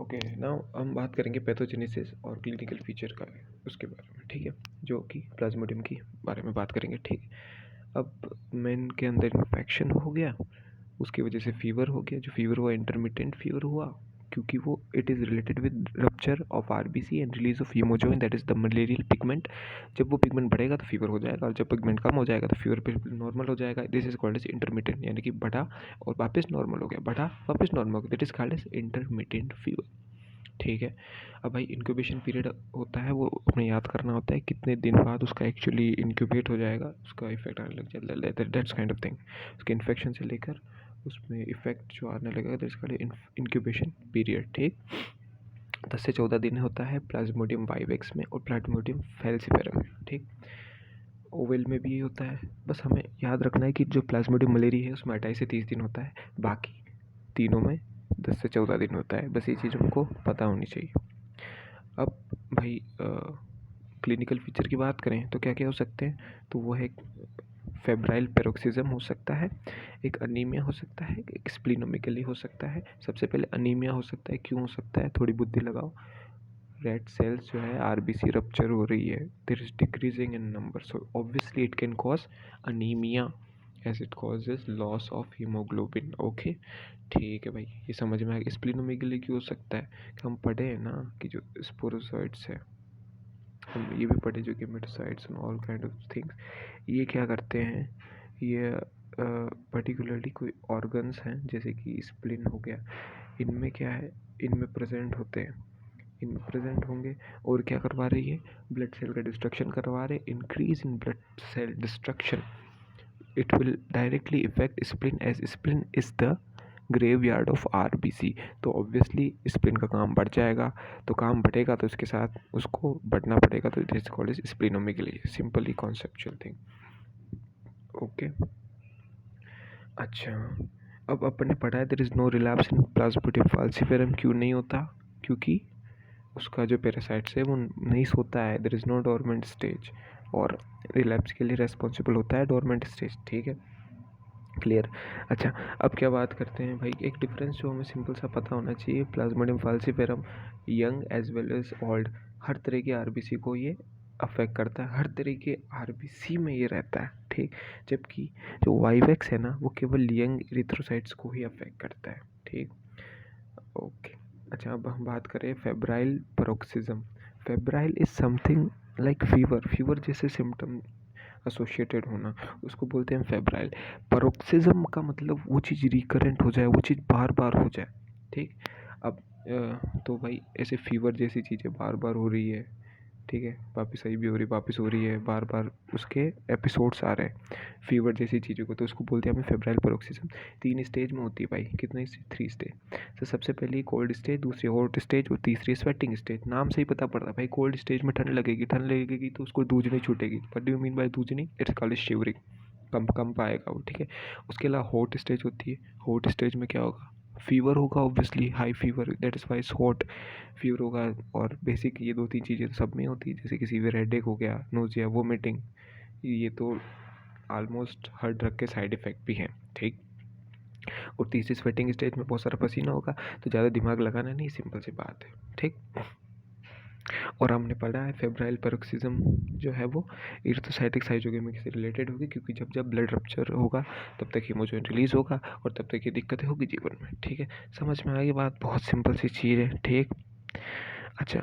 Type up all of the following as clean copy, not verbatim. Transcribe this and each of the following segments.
Okay, now हम बात करेंगे पैथोजेनेसिस और क्लिनिकल फीचर का उसके बारे में, ठीक है, जो कि प्लाज्मोडियम की बारे में बात करेंगे, ठीक। अब मेन के अंदर इन्फेक्शन हो गया, उसकी वजह से फीवर हो गया, जो फीवर हुआ इंटरमिटेंट फीवर हुआ, क्योंकि वो it is related with rupture of RBC and release of hemozoin that is the malarial pigment. जब वो पिगमेंट बढ़ेगा तो फीवर हो जाएगा, और जब पिगमेंट कम हो जाएगा तो फीवर बिल्कुल नॉर्मल हो जाएगा। This is called as intermittent, यानी कि बढ़ा और वापस नॉर्मल हो गया, बढ़ा वापस नॉर्मल हो गया, that is called as intermittent fever, ठीक है। अब भाई इंक्यूबेशन पीरियड होता है, वो अपने याद करना होता है कितने दिन बाद उसका एक्चुअली इंक्यूबेट हो जाएगा, उसका इफेक्ट आने लग जाता है, दैट्स काइंड ऑफ थिंग। उसके इन्फेक्शन से लेकर उसमें इफेक्ट जो आने लगेगा, दैट्स कॉल्ड इंक्यूबेशन पीरियड, ठीक। 10 से 14 दिन होता है प्लाज्मोडियम वाइवेक्स में और प्लाज्मोडियम फैल्सिफेरम में, ठीक। ओवेल में भी ये होता है। बस हमें याद रखना है कि जो प्लाज्मोडियम मलेरिया है उसमें 28 से 30 दिन होता है, बाकी तीनों में 10 से 14 दिन होता है। बस ये चीज़ हमको पता होनी चाहिए। अब भाई क्लिनिकल फीचर की बात करें तो क्या क्या हो सकते हैं, तो वो है फेब्राइल पेरोक्सिज्म हो सकता है, एक अनीमिया हो सकता है, एक स्प्लीनोमेगली हो सकता है। सबसे पहले अनीमिया हो सकता है, क्यों हो सकता है, थोड़ी बुद्धि लगाओ। रेड सेल्स जो है आरबीसी रप्चर हो रही है, there is decreasing in number, so obviously it can cause anaemia as it causes loss of haemoglobin, okay, ठीक है भाई, ये समझ में आ गया। स्प्लीनोमेगली क्यों हो सकता है, कि हम पढ़े हैं ना कि जो स्पोरोसाइट्स है, हम ये भी पढ़े जो कि metasites and all kind of things, ये क्या करते हैं, ये पर्टिकुलरली कोई ऑर्गन्स हैं जैसे कि स्प्लीन हो गया, इनमें क्या है, इनमें प्रेजेंट होते हैं, इनमें प्रेजेंट होंगे और क्या करवा रही है, ब्लड सेल का डिस्ट्रक्शन करवा रहे, increase in blood cell destruction, it will directly effect spleen as spleen is the graveyard of RBC. तो ऑब्वियसली स्प्लीन का काम बढ़ जाएगा, तो काम बढ़ेगा तो उसके साथ उसको बढ़ना पड़ेगा, तो this called is splenomegaly, simply conceptual thing, okay. अच्छा, अब अपने पढ़ा है there is no relapse in plasmodium falciparum, क्यों नहीं होता, क्योंकि उसका जो पैरासाइट्स है वो नहीं सोता है, there is no dormant stage, और रिलैप्स के लिए रेस्पॉन्सिबल होता है डोरमेंट स्टेज, ठीक है, क्लियर। अच्छा, अब क्या बात करते हैं भाई, एक डिफरेंस जो हमें सिंपल सा पता होना चाहिए, plasmodium falciparum young as well as old, हर तरह के आरबीसी को ये अफेक्ट करता है, हर तरह के आरबीसी में ये रहता है, ठीक। जबकि जो वाइवेक्स है ना, वो केवल यंग इरिथ्रोसाइट्स को ही अफेक्ट करता है, ठीक, ओके। अच्छा, अब हम बात करें febrile paroxysm. Febrile is something like fever, fever जैसे सिम्टम एसोसिएटेड होना, उसको बोलते हैं फेब्राइल। पेरोक्सिज्म का मतलब वो चीज़ रिकरेंट हो जाए, वो चीज़ बार बार हो जाए, ठीक। अब तो भाई ऐसे फीवर जैसी चीज़ें बार बार हो रही है, ठीक है, वापस सही भी हो रही, वापस हो रही है, बार बार उसके एपिसोड्स आ रहे हैं फीवर जैसी चीज़ों को, तो उसको बोलते हैं हमें फेब्राइल पेरोक्सिज्म। 3 स्टेज में होती है भाई, कितने, 3 स्टेज। तो सबसे पहले कोल्ड स्टेज, दूसरी हॉट स्टेज और तीसरी स्वेटिंग स्टेज। नाम से ही पता पड़ता है भाई, कोल्ड स्टेज में ठंड लगेगी तो उसको दूजनी छूटेगी, what do you mean by दूजनी, इट्स कॉल्ड शिवरिंग, कंप आएगा वो, ठीक है। उसके अलावा हॉट स्टेज होती है, हॉट स्टेज में क्या होगा, फीवर होगा, obviously high fever, that is wise hot fever होगा। और बेसिक ये 2-3 चीज़ें तो सब में होती है, जैसे किसी भी हेडेक हो गया, नोजिया, वोमिटिंग, ये तो ऑलमोस्ट हर ड्रग के साइड इफ़ेक्ट भी हैं, ठीक। और तीसरी स्वेटिंग स्टेज में बहुत सारा पसीना होगा, तो ज़्यादा दिमाग लगाना नहीं, सिंपल सी बात है, ठीक। और हमने पढ़ा है फेब्राइल पेरोक्सिज्म जो है वो इरिथ्रोसाइटिक साइटोकेमिक से रिलेटेड होगी, क्योंकि जब जब ब्लड रप्चर होगा तब तक हीमोजोइन रिलीज होगा और तब तक ये दिक्कतें होगी जीवन में, ठीक है। समझ में आ गई बात, बहुत सिंपल सी चीज़ है, ठीक। अच्छा,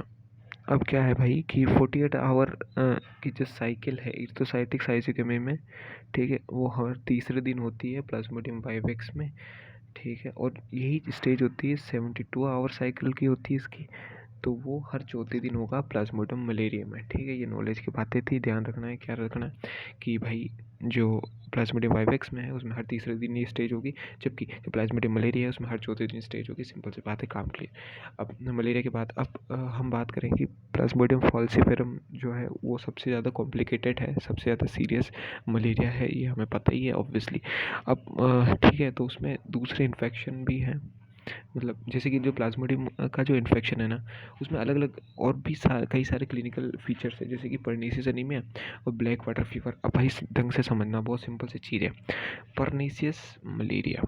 अब क्या है भाई कि 48 आवर की जो साइकिल है इरिथ्रोसाइटिक साइटोकेमी में, ठीक है, वो हर तीसरे दिन होती है प्लाज्मोडियम वाइवेक्स में, ठीक है। और यही स्टेज होती है 72 आवर साइकिल की होती है इसकी, तो वो हर चौथे दिन होगा प्लाज्मोडियम मलेरिया में, ठीक है। ये नॉलेज की बातें थी, ध्यान रखना है, क्या रखना है कि भाई जो प्लाज्मोडियम वाइवेक्स में है उसमें हर तीसरे दिन ये स्टेज होगी, जबकि जो प्लाज्मोडियम मलेरिया है उसमें हर चौथे दिन स्टेज होगी, सिंपल सी बात है, काम क्लियर। अब मलेरिया के बाद अब हम बात करेंगे प्लाज्मोडियम फॉल्सिफेरम जो है वो सबसे ज़्यादा कॉम्प्लिकेटेड है, सबसे ज़्यादा सीरियस मलेरिया है, ये हमें पता ही है ऑब्वियसली। अब ठीक है, तो उसमें दूसरे इन्फेक्शन भी हैं, मतलब जैसे कि जो प्लाज्मोडियम का जो इन्फेक्शन है ना, उसमें अलग अलग और भी कई सारे क्लिनिकल फीचर्स है, जैसे कि परनीसियस अनीमिया और ब्लैक वाटर फीवर। अब भाई ढंग से समझना, बहुत सिंपल सी चीज़ है, परनीसियस मलेरिया,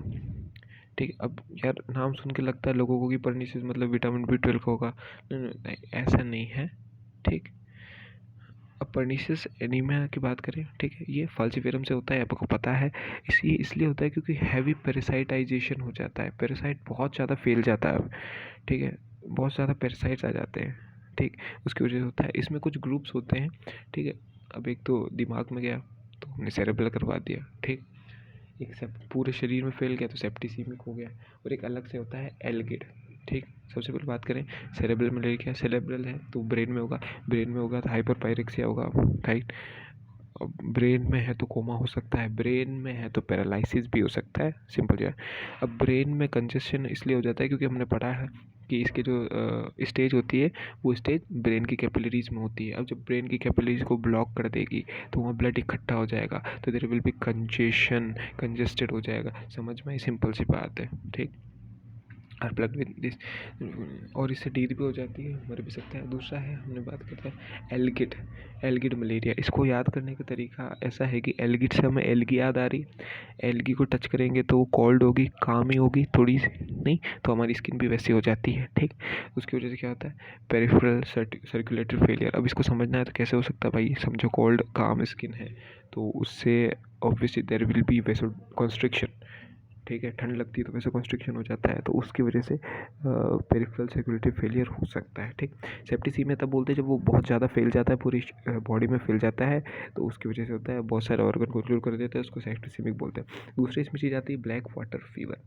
ठीक है। अब यार नाम सुन के लगता है लोगों को कि परनीसिस मतलब विटामिन B12 का होगा, नहीं नहीं नहीं, ऐसा नहीं है, ठीक। अब परनीसिस एनीमिया की बात करें, ठीक है, ये फाल्सीफेरम से होता है, आपको पता है। इसलिए होता है क्योंकि हैवी पैरासाइटाइजेशन हो जाता है, पैरासाइट बहुत ज़्यादा फैल जाता है, ठीक है, बहुत ज़्यादा पैरासाइट्स आ जाते हैं, ठीक। उसकी वजह से होता है। इसमें कुछ ग्रुप्स होते हैं, ठीक है। अब एक तो दिमाग में गया तो हमने सेरेब्रल करवा दिया, ठीक। एक सब पूरे शरीर में फैल गया तो सेप्टिसीमिक हो गया। और एक अलग से होता है एलगिड, ठीक। सबसे पहले बात करें सेरेब्रल मलेरिया, सेरेब्रल है तो ब्रेन में होगा, ब्रेन में होगा तो हाइपरपायरेक्सिया होगा, राइट। अब ब्रेन में है तो कोमा हो सकता है, ब्रेन में है तो पैरालिसिस भी हो सकता है, सिंपल जो है। अब ब्रेन में कंजेशन इसलिए हो जाता है क्योंकि हमने पढ़ा है कि इसके जो स्टेज होती है वो स्टेज ब्रेन की कैपिलरीज में होती है। अब जब ब्रेन की कैपिलरीज को ब्लॉक कर देगी तो वहाँ ब्लड इकट्ठा हो जाएगा, तो there will be congestion, congested हो जाएगा। समझ में आई? सिंपल सी बात है, ठीक। और प्लग विद दिस, और इससे डीथ भी हो जाती है, मर भी सकता है। दूसरा है, हमने बात करते हैं एलगिड, एलगिड मलेरिया। इसको याद करने का तरीका ऐसा है कि एलगिड से हमें एलगी याद आ रही, एलगी को टच करेंगे तो वो कोल्ड होगी, काम ही होगी थोड़ी सी, नहीं तो हमारी स्किन भी वैसी हो जाती है, ठीक। उसकी वजह से क्या होता है, पेरिफेरल सर्कुलेटरी फेलियर। अब इसको समझना है तो कैसे हो सकता है भाई, समझो कोल्ड काम स्किन है तो उससे obviously there will be vasoconstriction, ठीक है, ठंड लगती है तो वैसे कॉन्स्ट्रिक्शन हो जाता है, तो उसकी वजह से पेरिफेरल सर्कुलेटरी फेलियर हो सकता है, ठीक। सेप्टिसीमिया तब बोलते हैं जब वो बहुत ज़्यादा फैल जाता है, पूरी बॉडी में फैल जाता है, तो उसकी वजह से होता है, बहुत सारे ऑर्गन को इंक्लूड कर देता है, उसको सेप्टिसीमिक बोलते हैं। दूसरी इसमें चीज़ आती है ब्लैक वाटर फीवर।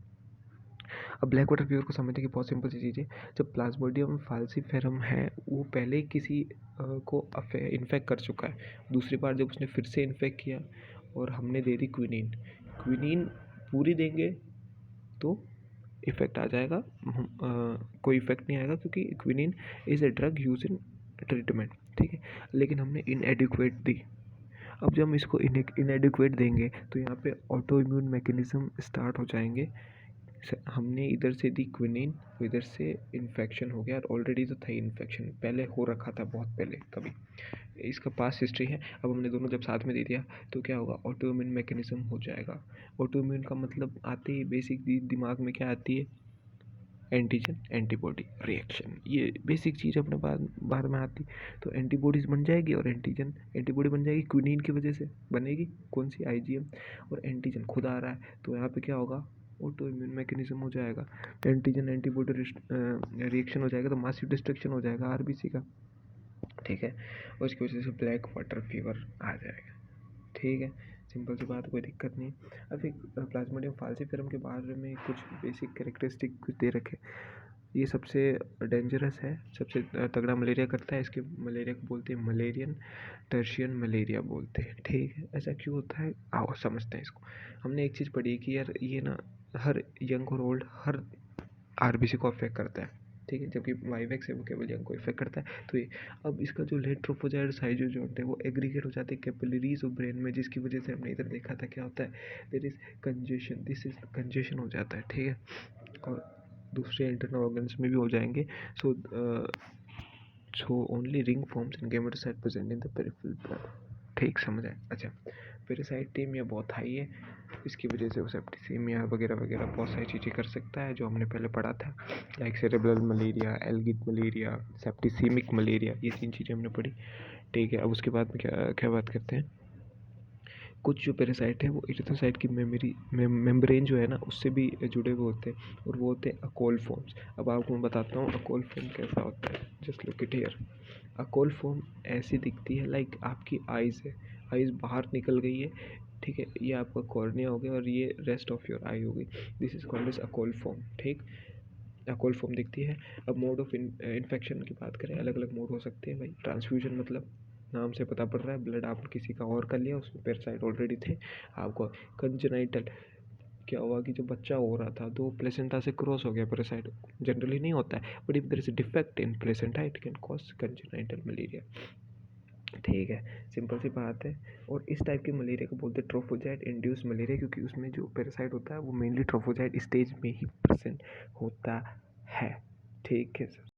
अब ब्लैक वाटर फीवर को समझने की बहुत सिंपल सी चीज़ है, जब प्लाज्मोडियम फाल्सीफेरम है वो पहले किसी को इन्फेक्ट कर चुका है, दूसरी बार जब उसने फिर से इन्फेक्ट किया और हमने दे दी क्विनीन, क्विनीन पूरी देंगे तो इफ़ेक्ट आ जाएगा, कोई इफ़ेक्ट नहीं आएगा क्योंकि quinine is a drug use in treatment, ठीक है। लेकिन हमने इनएडिक्वेट दी। अब जब हम इसको इनएडिक्वेट देंगे तो यहाँ पे ऑटो इम्यून मैकेनिज्म स्टार्ट हो जाएंगे। हमने इधर से दी क्विनीन, इधर से इन्फेक्शन हो गया, और ऑलरेडी तो था इन्फेक्शन, पहले हो रखा था बहुत पहले कभी, इसका पास हिस्ट्री है। अब हमने दोनों जब साथ में दे दिया तो क्या होगा, ऑटो इम्यून मैकेनिज्म हो जाएगा। ऑटो इम्यून का मतलब आते ही बेसिक दिमाग में क्या आती है, एंटीजन एंटीबॉडी रिएक्शन, ये बेसिक चीज़ अपने बाहर में आती। तो एंटीबॉडीज़ बन जाएगी और एंटीजन एंटीबॉडी बन जाएगी, क्विनीन की वजह से बनेगी, कौन सी, आईजीएम। और एंटीजन खुद आ रहा है तो यहाँ पे क्या होगा, ऑटो इम्यून मैकेनिज्म हो जाएगा, एंटीजन एंटीबॉडी रिएक्शन हो जाएगा, तो मासिव डिस्ट्रक्शन हो जाएगा आरबीसी का, ठीक है। और इसकी वजह से ब्लैक वाटर फीवर आ जाएगा, ठीक है। सिंपल सी बात, कोई दिक्कत नहीं। अब एक प्लाज्मोडियम फाल्सीफेरम के बारे में कुछ बेसिक कैरेक्टरिस्टिक कुछ दे रखे। ये सबसे डेंजरस है, सबसे तगड़ा मलेरिया करता है, इसके मलेरिया को बोलते हैं मलेरियन टर्शियन मलेरिया बोलते हैं, ठीक है। ऐसा क्यों होता है, आओ समझते हैं इसको। हमने एक चीज़ पढ़ी कि यार ये ना हर यंग और ओल्ड हर आरबीसी को अफेक्ट करता है, ठीक है, जबकि वाईवैक्स है वो केवल यंग को इफेक्ट करता है। तो ये अब इसका जो लेट ट्रोफोजाइड साइजोजोन्ट है वो एग्रीगेट हो जाते हैं कैपिलरीज ऑफ ब्रेन में, जिसकी वजह से हमने इधर देखा था क्या होता है, there is congestion, this is congestion हो जाता है, ठीक है। और दूसरे इंटरनल ऑर्गन्स में भी हो जाएंगे। So only ring forms and gametocyte present in the peripheral blood, ठीक, समझ आए। अच्छा, पैरासाइटेमिया बहुत हाई है, इसकी वजह से वो सेप्टिसीमिया वगैरह वगैरह बहुत सारी चीज़ें कर सकता है जो हमने पहले पढ़ा था, like cerebral malaria, algid malaria, septicaemic malaria, ये 3 चीज़ें हमने पढ़ी, ठीक है। अब उसके बाद में क्या क्या बात करते हैं, कुछ जो पैरासाइट है वो इरिथ्रोसाइट की मेम्ब्रेन जो है ना उससे भी जुड़े हुए होते हैं, और वो होते हैं अकोल फॉर्म्स। अब आपको मैं बताता हूँ अकोल फॉर्म कैसा होता है, just look it here. Accole form ऐसी दिखती है, लाइक आपकी आइज़ है, आइज़ बाहर निकल गई है, ठीक है, ये आपका कॉर्निया हो गया और ये रेस्ट ऑफ योर आई हो गई, this is called as accole form, ठीक। अकोल फॉर्म दिखती है। अब मोड ऑफ इन्फेक्शन की बात करें, अलग अलग मोड हो सकते हैं भाई। ट्रांसफ्यूजन मतलब नाम से पता पड़ रहा है ब्लड आपने किसी का और कर लिया, उसमें पैरासाइट ऑलरेडी थे आपको। कंजेनाइटल, क्या हुआ कि जो बच्चा हो रहा था तो प्लेसेंटा से क्रॉस हो गया, पैरासाइट जनरली नहीं होता है, but if there is a defect in placenta it can cause congenital malaria, ठीक है, सिंपल सी बात है। और इस टाइप के मलेरिया को बोलते हैं ट्रोफोजाइट इंड्यूस मलेरिया, क्योंकि उसमें जो पैरासाइट होता है वो मेनली ट्रोफोजाइट स्टेज में ही प्रेजेंट होता है, ठीक है सर।